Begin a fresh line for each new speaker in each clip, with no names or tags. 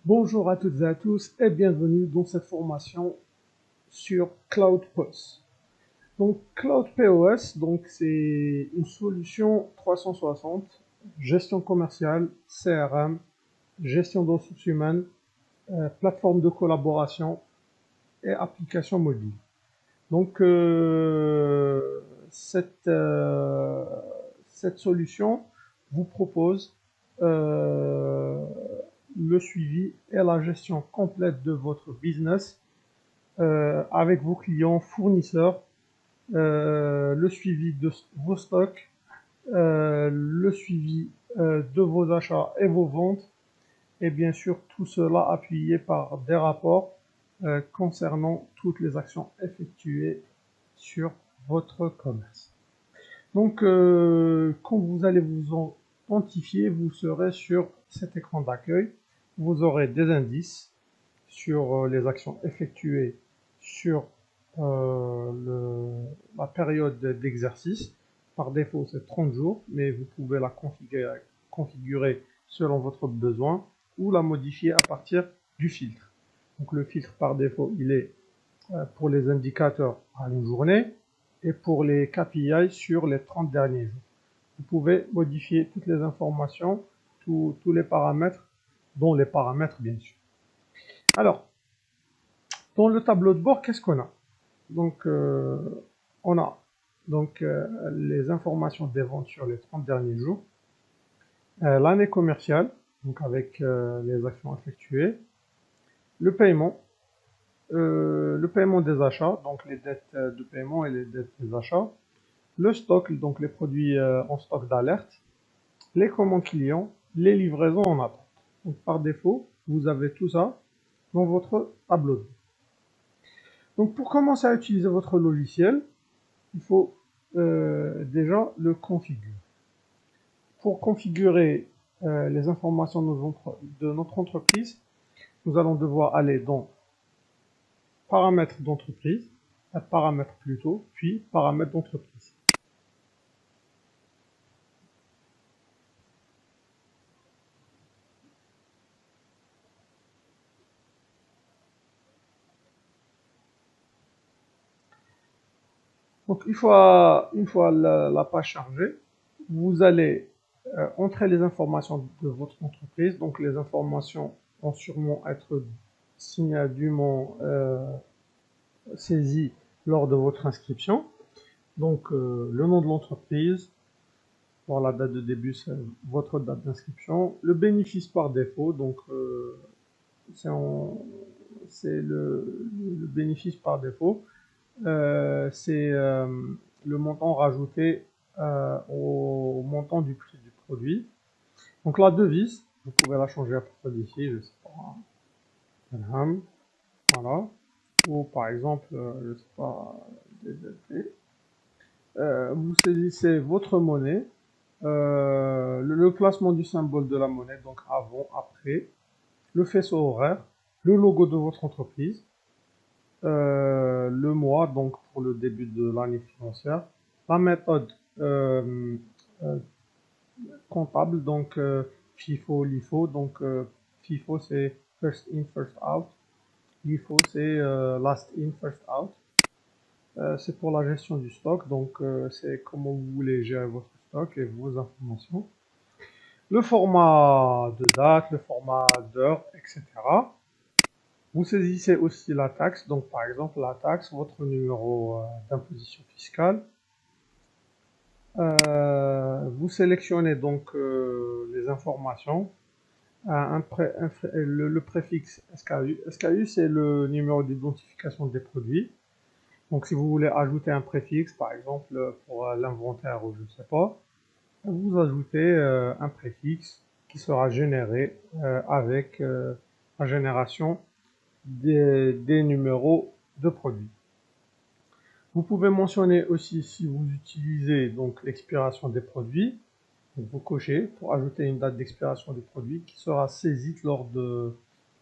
Bonjour à toutes et à tous et bienvenue dans cette formation sur CloudPOS. Donc CloudPOS, c'est une solution 360, gestion commerciale, CRM, gestion de ressources humaines, plateforme de collaboration et application mobile. Donc cette solution vous propose euh, le suivi et la gestion complète de votre business avec vos clients, fournisseurs, le suivi de vos stocks, le suivi de vos achats et vos ventes, et bien sûr tout cela appuyé par des rapports concernant toutes les actions effectuées sur votre commerce. Donc, quand vous allez vous identifier, vous serez sur cet écran d'accueil. Vous aurez des indices sur les actions effectuées sur la période d'exercice. Par défaut, c'est 30 jours, mais vous pouvez la configurer selon votre besoin ou la modifier à partir du filtre. Donc, le filtre par défaut, il est pour les indicateurs à une journée et pour les KPI sur les 30 derniers jours. Vous pouvez modifier toutes les informations, tous les paramètres, dont les paramètres bien sûr. Alors, dans le tableau de bord, qu'est-ce qu'on a? Donc, on a les informations des ventes sur les 30 derniers jours, l'année commerciale, donc avec les actions effectuées, le paiement des achats, donc les dettes de paiement et les dettes des achats, le stock, donc les produits en stock d'alerte, les commandes clients, les livraisons en attente. Donc par défaut, vous avez tout ça dans votre tableau de bord. Donc pour commencer à utiliser votre logiciel, il faut déjà le configurer. Pour configurer les informations de notre entreprise, nous allons devoir aller dans paramètres d'entreprise, paramètres plutôt, puis paramètres d'entreprise. Donc une fois la page chargée, vous allez entrer les informations de votre entreprise. Donc les informations vont sûrement être signées dûment saisies lors de votre inscription. Donc le nom de l'entreprise, pour la date de début, c'est votre date d'inscription. Le bénéfice par défaut, donc c'est le bénéfice par défaut. C'est le montant rajouté au montant du prix du produit. Donc la devise, vous pouvez la changer à partir d'ici, je sais pas, dirham, voilà. Ou par exemple, je sais pas, DZT. Vous saisissez votre monnaie, le placement du symbole de la monnaie, donc avant, après, le faisceau horaire, le logo de votre entreprise, le mois, donc pour le début de l'année financière, la méthode euh, comptable, donc FIFO, LIFO, donc FIFO c'est first in, first out, LIFO c'est last in, first out. C'est pour la gestion du stock, donc c'est comment vous voulez gérer votre stock et vos informations. Le format de date, le format d'heure, etc. Vous saisissez aussi la taxe, donc par exemple la taxe, votre numéro d'imposition fiscale. Vous sélectionnez donc les informations, le préfixe SKU. SKU c'est le numéro d'identification des produits. Donc si vous voulez ajouter un préfixe, par exemple pour l'inventaire ou je ne sais pas, vous ajoutez un préfixe qui sera généré avec la génération des numéros de produits. Vous pouvez mentionner aussi si vous utilisez donc l'expiration des produits. Donc vous cochez pour ajouter une date d'expiration des produits qui sera saisie lors de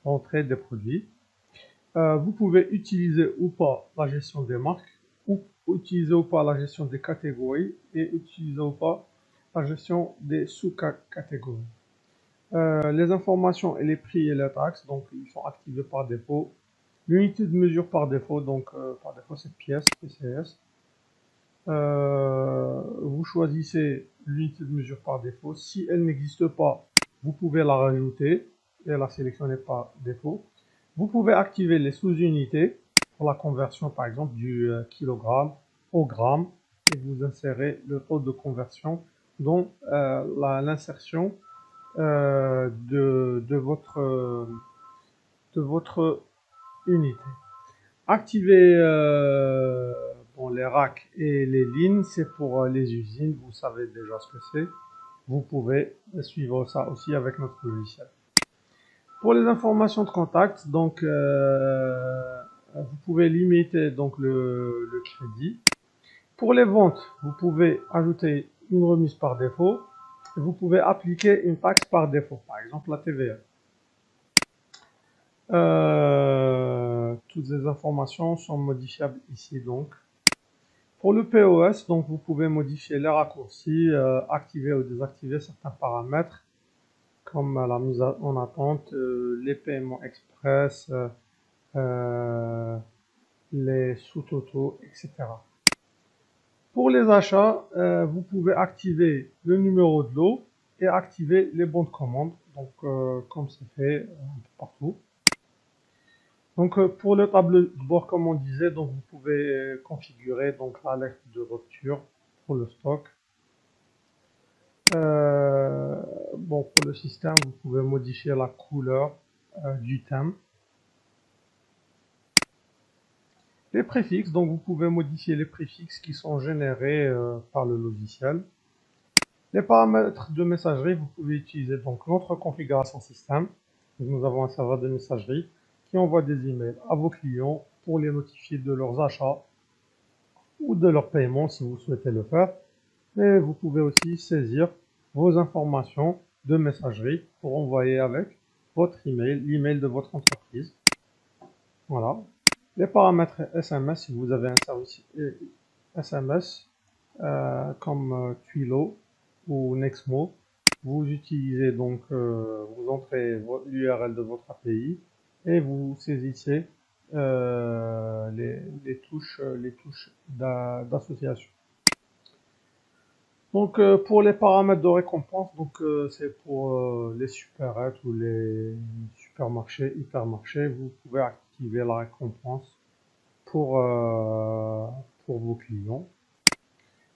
l'entrée des produits. Vous pouvez utiliser ou pas la gestion des marques, ou utiliser ou pas la gestion des catégories, et utiliser ou pas la gestion des sous-catégories. Les informations et les prix et les taxes, donc ils sont activés par défaut. L'unité de mesure par défaut, donc par défaut c'est pièce, PCS. Vous choisissez l'unité de mesure par défaut. Si elle n'existe pas, vous pouvez la rajouter et la sélectionner par défaut. Vous pouvez activer les sous-unités pour la conversion par exemple du kilogramme au gramme et vous insérez le taux de conversion dans l'insertion de votre unité. Activer bon, les racks et les lignes, c'est pour les usines, vous savez déjà ce que c'est. Vous pouvez suivre ça aussi avec notre logiciel. Pour les informations de contact, donc vous pouvez limiter donc le crédit. Pour les ventes, vous pouvez ajouter une remise par défaut. Et vous pouvez appliquer une taxe par défaut, par exemple la TVA. Toutes les informations sont modifiables ici donc. Pour le POS, donc vous pouvez modifier les raccourcis, activer ou désactiver certains paramètres comme la mise en attente, les paiements express, les sous-totaux, etc. Pour les achats, vous pouvez activer le numéro de lot et activer les bons de commande, donc comme c'est fait partout. Donc pour le tableau de bord, comme on disait, donc vous pouvez configurer donc l'alerte de rupture pour le stock. Bon, pour le système, vous pouvez modifier la couleur du thème. Les préfixes, donc vous pouvez modifier les préfixes qui sont générés par le logiciel. Les paramètres de messagerie, vous pouvez utiliser donc notre configuration système. Donc, nous avons un serveur de messagerie qui envoie des emails à vos clients pour les notifier de leurs achats ou de leur paiement si vous souhaitez le faire. Mais vous pouvez aussi saisir vos informations de messagerie pour envoyer avec votre email, l'email de votre entreprise. Voilà. Les paramètres SMS, si vous avez un service SMS comme Twilio ou Nexmo, vous utilisez donc, vous entrez l'URL de votre API et vous saisissez les touches d'association. Donc pour les paramètres de récompense, donc c'est pour les supérettes ou les supermarchés, hypermarchés, vous pouvez activer la récompense pour vos clients.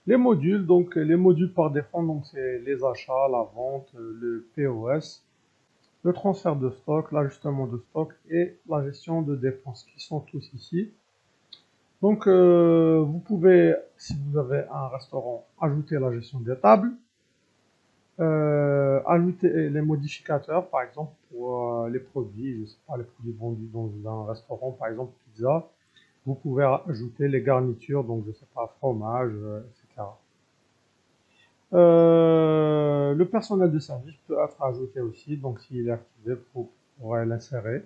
Les modules, donc les modules par défaut, donc c'est les achats, la vente, le POS, le transfert de stock, l'ajustement de stock et la gestion de dépenses qui sont tous ici. Donc vous pouvez, si vous avez un restaurant, ajouter la gestion des tables, ajouter les modificateurs, par exemple pour les produits, je sais pas, les produits vendus dans un restaurant, par exemple pizza, vous pouvez ajouter les garnitures, donc je sais pas, fromage, etc. Le personnel de service peut être ajouté aussi, donc s'il est activé, vous pourrez l'insérer.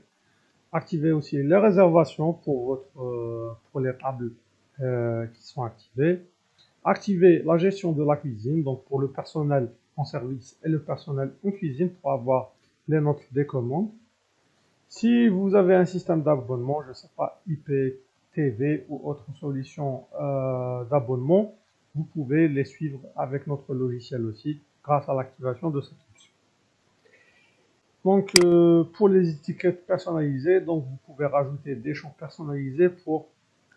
Activer aussi les réservations pour les tables qui sont activées. Activer la gestion de la cuisine, donc pour le personnel en service et le personnel en cuisine pour avoir les notes des commandes. Si vous avez un système d'abonnement, je ne sais pas, IPTV ou autre solution d'abonnement, vous pouvez les suivre avec notre logiciel aussi grâce à l'activation de cette option. Donc pour les étiquettes personnalisées, donc vous pouvez rajouter des champs personnalisés pour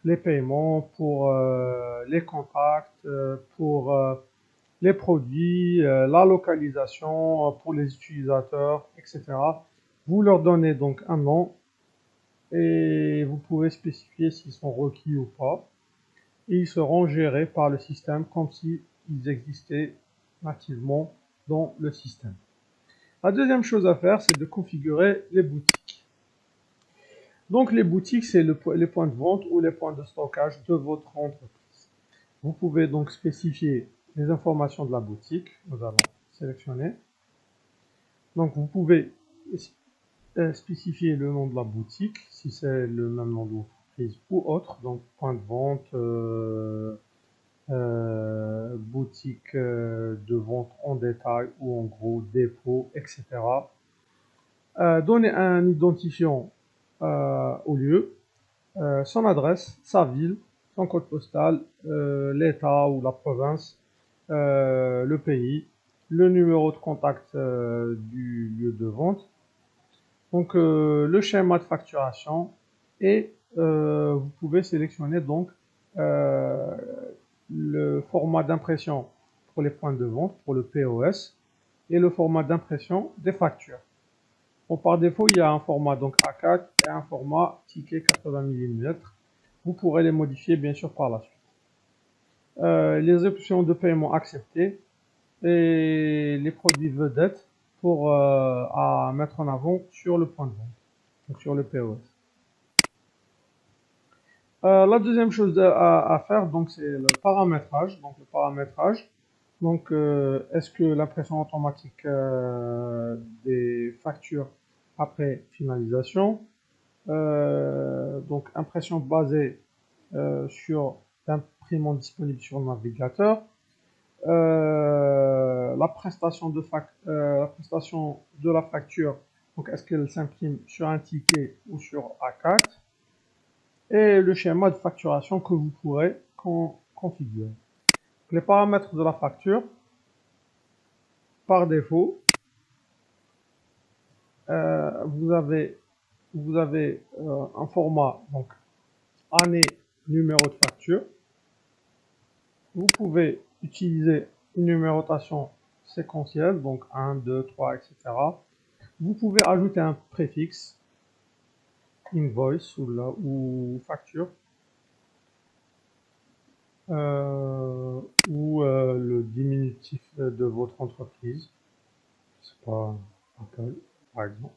les paiements, pour les contacts, pour les produits, la localisation, pour les utilisateurs, etc. Vous leur donnez donc un nom et vous pouvez spécifier s'ils sont requis ou pas. Et ils seront gérés par le système comme s'ils existaient nativement dans le système. La deuxième chose à faire, c'est de configurer les boutiques. Donc les boutiques, c'est les points de vente ou les points de stockage de votre entreprise. Vous pouvez donc spécifier les informations de la boutique. Nous allons sélectionner. Donc vous pouvez spécifier le nom de la boutique, si c'est le même nom de l'entreprise ou autre, donc point de vente, boutique de vente en détail ou en gros, dépôt, etc. Donner un identifiant au lieu, son adresse, sa ville, son code postal, l'État ou la province, le pays, le numéro de contact du lieu de vente, donc le schéma de facturation et vous pouvez sélectionner donc euh, le format d'impression pour les points de vente, pour le POS, et le format d'impression des factures. Bon, par défaut, il y a un format donc A4 et un format ticket 80 mm. Vous pourrez les modifier bien sûr par la suite. Les options de paiement acceptées et les produits vedettes pour à mettre en avant sur le point de vente, donc sur le POS. La deuxième chose à faire, donc, c'est le paramétrage. Donc, le paramétrage. Donc, est-ce que l'impression automatique des factures après finalisation, donc impression basée sur l'imprimante disponible sur le navigateur, la prestation de la facture, donc est-ce qu'elle s'imprime sur un ticket ou sur A4, et le schéma de facturation que vous pourrez configurer. Les paramètres de la facture, par défaut, vous avez un format, donc année, numéro de facture. Vous pouvez utiliser une numérotation séquentielle, donc 1, 2, 3, etc. Vous pouvez ajouter un préfixe, invoice ou facture, ou le diminutif de votre entreprise, c'est pas Apple, par exemple.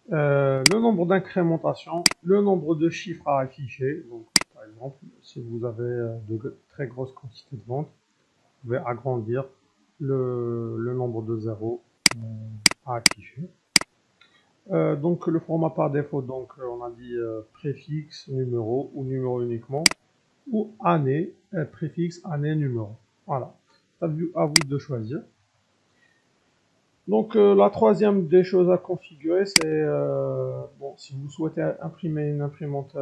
Le nombre d'incrémentations, le nombre de chiffres à afficher. Donc, par exemple, si vous avez de très grosses quantités de ventes, vous pouvez agrandir le nombre de zéros à afficher. Donc le format par défaut, donc on a dit préfixe, numéro ou numéro uniquement, ou année, préfixe, année, numéro. Voilà, c'est à vous de choisir. Donc la troisième des choses à configurer, c'est bon, si vous souhaitez imprimer une imprimante,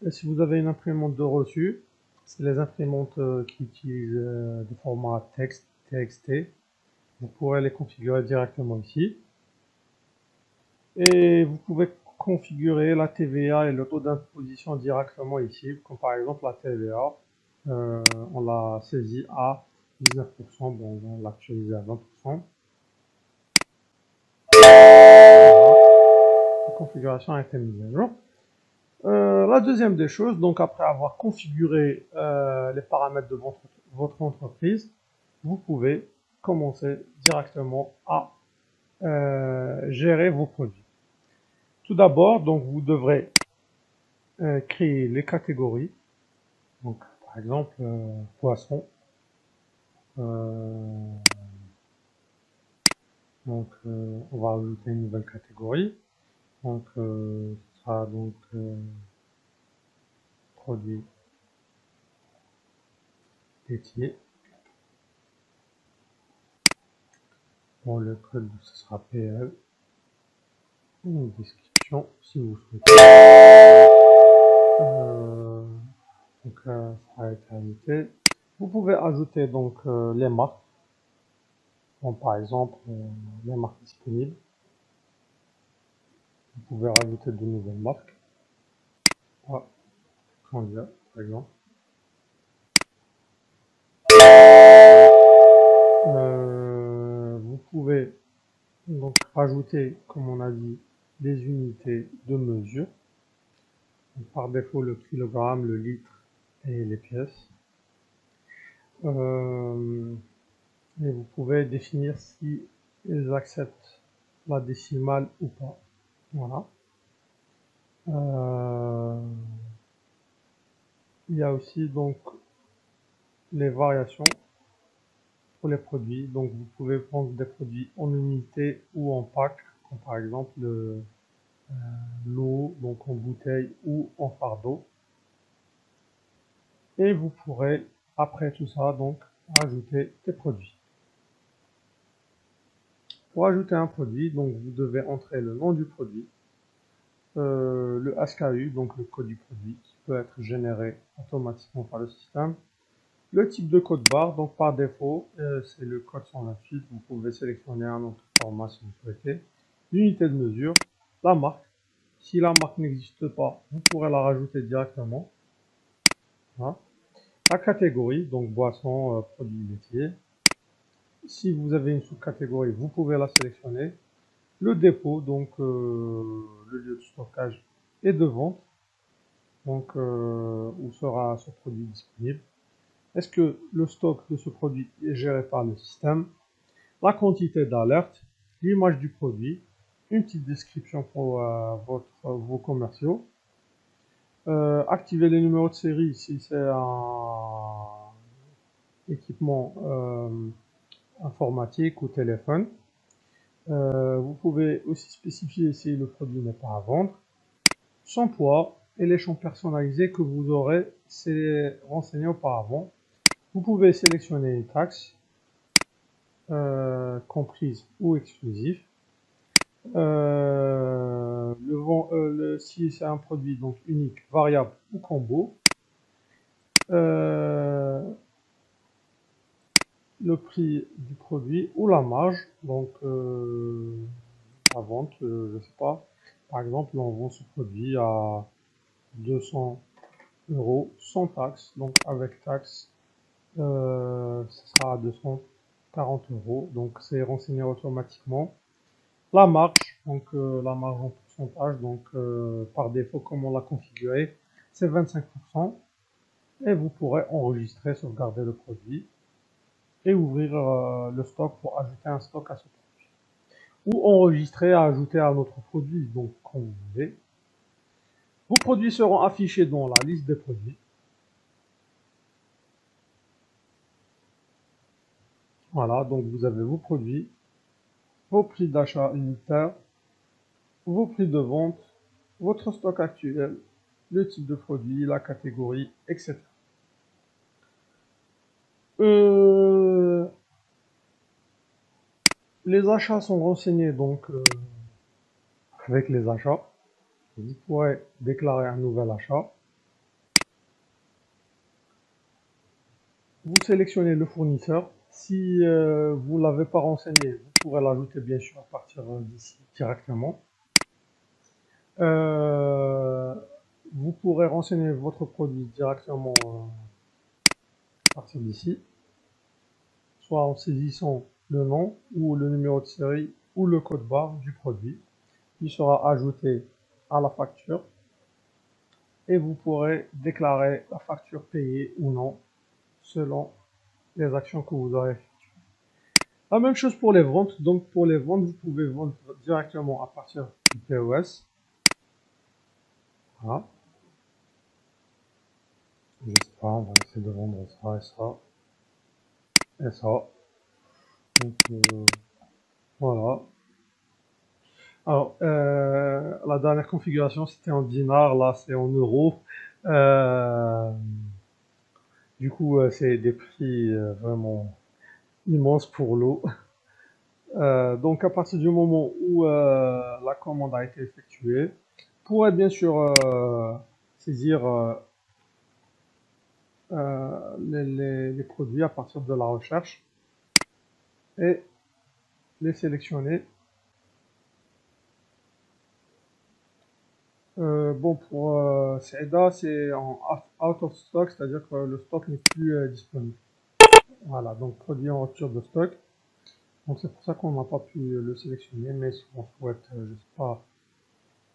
si vous avez une imprimante de reçu, c'est les imprimantes qui utilisent des formats texte, TXT. Vous pourrez les configurer directement ici. Et vous pouvez configurer la TVA et le taux d'imposition directement ici, comme par exemple la TVA, on l'a saisie à 19%, bon, on l'a actualisé à 20%. La configuration a été mise à jour. La deuxième des choses, donc après avoir configuré les paramètres de votre entreprise, vous pouvez commencer directement à gérer vos produits. Tout d'abord, donc vous devrez créer les catégories. Donc, par exemple, poisson. Donc, on va ajouter une nouvelle catégorie. Donc, ce sera donc produits laitiers. Bon, le code, ce sera PL. Une description, si vous souhaitez. Donc, ça a été ajouté. Vous pouvez ajouter donc les marques. Bon, par exemple, les marques disponibles. Vous pouvez rajouter de nouvelles marques. Ah, Candia, par exemple. Vous pouvez donc rajouter, comme on a dit, des unités de mesure. Donc, par défaut, le kilogramme, le litre et les pièces. Et vous pouvez définir si ils acceptent la décimale ou pas. Voilà. Il y a aussi donc les variations pour les produits. Donc vous pouvez prendre des produits en unité ou en pack, comme par exemple l'eau, donc en bouteille ou en fardeau. et vous pourrez, après tout ça, donc, ajouter des produits. Pour ajouter un produit, donc, vous devez entrer le nom du produit, le SKU, donc le code du produit, qui peut être généré automatiquement par le système. Le type de code barre, donc par défaut, c'est le code 128. Vous pouvez sélectionner un autre format si vous souhaitez. L'unité de mesure, la marque. Si la marque n'existe pas, vous pourrez la rajouter directement. Voilà. La catégorie, donc boisson, produits laitiers. Si vous avez une sous-catégorie, vous pouvez la sélectionner. Le dépôt, donc le lieu de stockage et de vente, donc où sera ce produit disponible. Est-ce que le stock de ce produit est géré par le système? La quantité d'alerte, l'image du produit, une petite description pour vos commerciaux. Activer les numéros de série si c'est un équipement informatique ou téléphone. Vous pouvez aussi spécifier si le produit n'est pas à vendre. Son poids et les champs personnalisés que vous aurez renseignés auparavant. Vous pouvez sélectionner une taxe, comprise ou exclusive. Si c'est un produit donc unique, variable ou combo. Le prix du produit ou la marge, donc la vente, je sais pas. Par exemple, on vend ce produit à 200 € sans taxe, donc avec taxe, ce sera à 240 €. Donc c'est renseigné automatiquement. La marge, donc la marge en pourcentage, donc par défaut, comme on l'a configuré, c'est 25%. Et vous pourrez enregistrer, sauvegarder le produit et ouvrir le stock pour ajouter un stock à ce produit. Ou enregistrer à ajouter à un autre produit, donc comme vous voulez. Vos produits seront affichés dans la liste des produits. Voilà, donc vous avez vos produits, vos prix d'achat unitaire, vos prix de vente, votre stock actuel, le type de produit, la catégorie, etc. Les achats sont renseignés donc avec les achats. Vous pourrez déclarer un nouvel achat. Vous sélectionnez le fournisseur. Si vous ne l'avez pas renseigné, vous pourrez l'ajouter bien sûr à partir d'ici directement. Vous pourrez renseigner votre produit directement à partir d'ici, soit en saisissant le nom ou le numéro de série ou le code barre du produit. Il sera ajouté à la facture et vous pourrez déclarer la facture payée ou non selon les actions que vous aurez effectuées. La même chose pour les ventes. Donc pour les ventes, vous pouvez vendre directement à partir du POS. Voilà. Je sais pas, on va essayer de vendre ça et ça et ça. Donc voilà. Alors la dernière configuration c'était en dinars, là c'est en euros. Du coup c'est des prix vraiment immenses pour l'eau. Donc à partir du moment où la commande a été effectuée, vous pourrez bien sûr saisir les produits à partir de la recherche et les sélectionner. Bon, pour Ceda, c'est en out of stock, c'est-à-dire que le stock n'est plus disponible. Voilà, donc produit en rupture de stock. Donc c'est pour ça qu'on n'a pas pu le sélectionner, mais si on souhaite, je sais pas,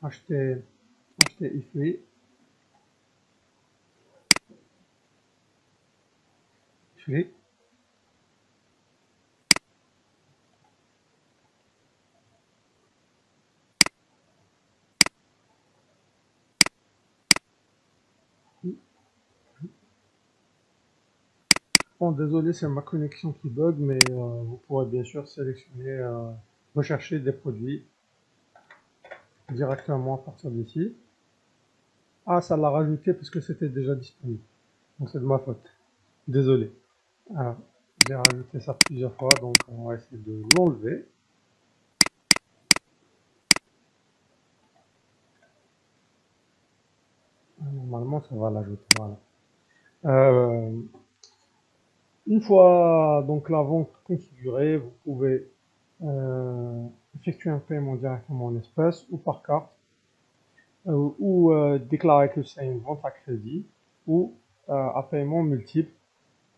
acheter ici, ici. Bon, désolé, c'est ma connexion qui bug, mais vous pourrez bien sûr sélectionner, rechercher des produits directement à partir d'ici. Ah, ça l'a rajouté parce que c'était déjà disponible. Donc c'est de ma faute. Désolé. Alors, j'ai rajouté ça plusieurs fois, donc on va essayer de l'enlever. Normalement, ça va l'ajouter. Voilà. Euh, une fois donc la vente configurée, vous pouvez effectuer un paiement directement en espèces ou par carte, ou déclarer que c'est une vente à crédit ou à paiement multiple,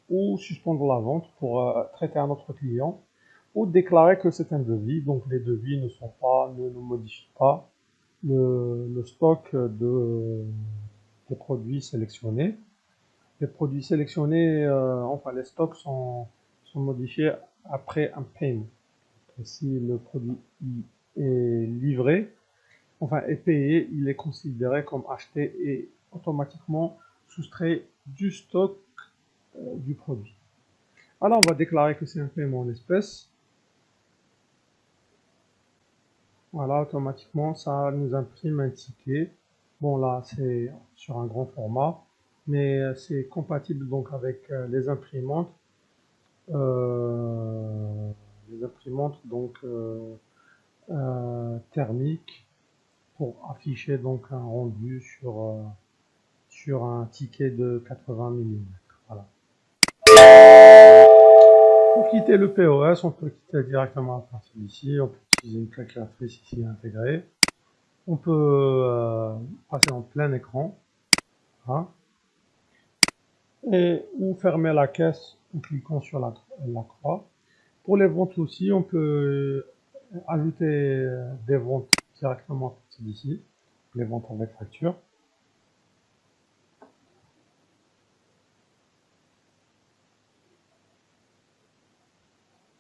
ou suspendre la vente pour traiter un autre client, ou déclarer que c'est un devis. Donc les devis ne modifient pas le stock des produits sélectionnés. Les produits sélectionnés, enfin les stocks sont modifiés après un paiement. Et si le produit est livré, enfin est payé, il est considéré comme acheté et automatiquement soustrait du stock du produit. Alors on va déclarer que c'est un paiement en espèces. Voilà, automatiquement ça nous imprime un ticket. Bon là c'est sur un grand format, mais c'est compatible donc avec euh, les imprimantes donc thermiques pour afficher donc un rendu sur un ticket de 80 mm. Voilà. Pour quitter le POS, on peut quitter directement à partir d'ici. On peut utiliser une calculatrice ici intégrée. On peut passer en plein écran. Hein, et ou fermer la caisse en cliquant sur la croix. Pour les ventes aussi, on peut ajouter des ventes directement à partir d'ici, les ventes avec facture.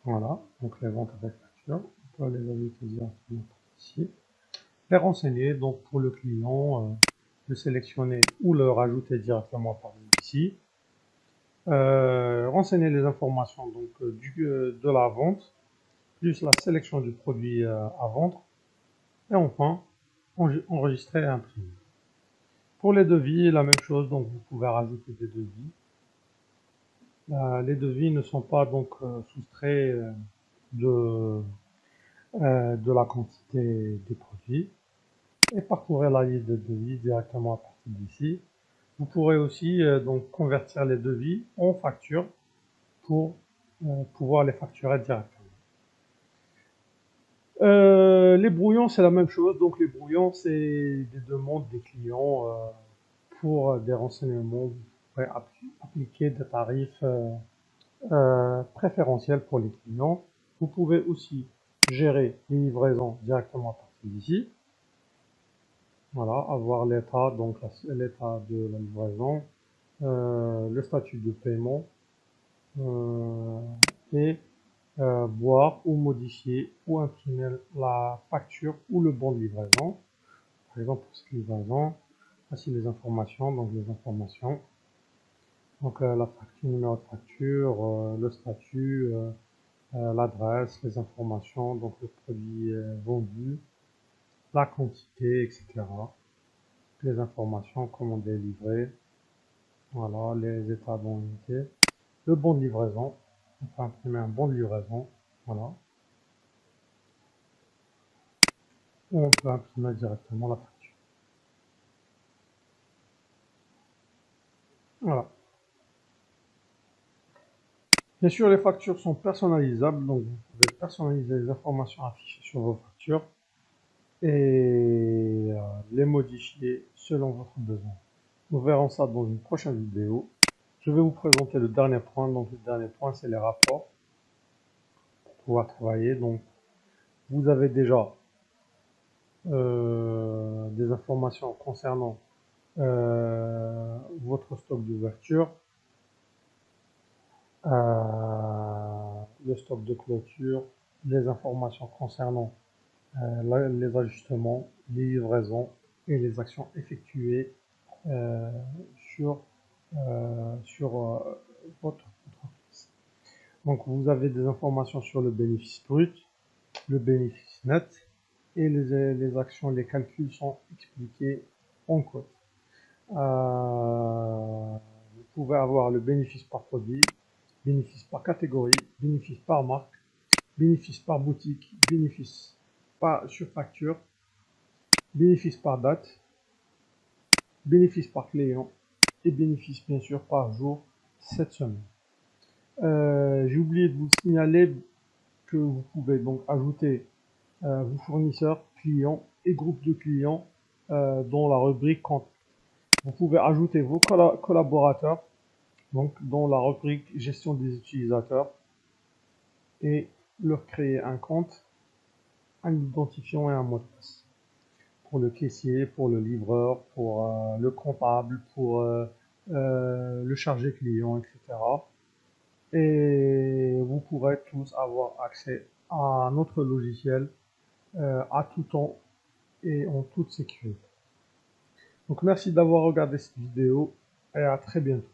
Voilà, donc les ventes avec facture, on peut les ajouter directement ici. Les renseigner, donc pour le client, le sélectionner ou le rajouter directement par ici. Renseigner les informations donc, de la vente, plus la sélection du produit à vendre. Et enfin, enregistrer et imprimer. Pour les devis, la même chose, donc vous pouvez rajouter des devis. Les devis ne sont pas donc soustraits de, de la quantité des produits. Et parcourir la liste de devis directement à partir d'ici. Vous pourrez aussi donc convertir les devis en factures pour pouvoir les facturer directement. Les brouillons, c'est la même chose. Donc les brouillons, c'est des demandes des clients pour des renseignements. Vous pourrez appliquer des tarifs préférentiels pour les clients. Vous pouvez aussi gérer les livraisons directement à partir d'ici. Voilà, avoir l'état, donc l'état de la livraison, le statut de paiement euh, et voir ou modifier ou imprimer la facture ou le bon de livraison. Par exemple, pour cette livraison, voici les informations, donc les informations. Donc la facture, numéro de facture, le statut, l'adresse, les informations, donc le produit vendu, la quantité, etc. Les informations, commandé, livré, voilà, les états bon unité, le bon de livraison, on peut imprimer un bon de livraison, voilà, ou on peut imprimer directement la facture. Voilà. Bien sûr, les factures sont personnalisables, donc vous pouvez personnaliser les informations affichées sur vos factures et les modifier selon votre besoin. Nous verrons ça dans une prochaine vidéo. Je vais vous présenter le dernier point. Donc le dernier point, c'est les rapports pour pouvoir travailler. Donc vous avez déjà des informations concernant votre stock d'ouverture, le stock de clôture, les informations concernant les ajustements, les livraisons et les actions effectuées euh, sur, sur votre entreprise. Donc vous avez des informations sur le bénéfice brut, le bénéfice net et les actions, les calculs sont expliqués en code. Vous pouvez avoir le bénéfice par produit, bénéfice par catégorie, bénéfice par marque, bénéfice par boutique, bénéfice sur facture, bénéfice par date, bénéfice par client et bénéfice bien sûr par jour cette semaine. J'ai oublié de vous signaler que vous pouvez donc ajouter vos fournisseurs, clients et groupes de clients dans la rubrique compte. Vous pouvez ajouter vos collaborateurs donc dans la rubrique gestion des utilisateurs et leur créer un compte, un identifiant et un mot de passe. Pour le caissier, pour le livreur, pour le comptable, pour le chargé client, etc. Et vous pourrez tous avoir accès à notre logiciel à tout temps et en toute sécurité. Donc merci d'avoir regardé cette vidéo et à très bientôt.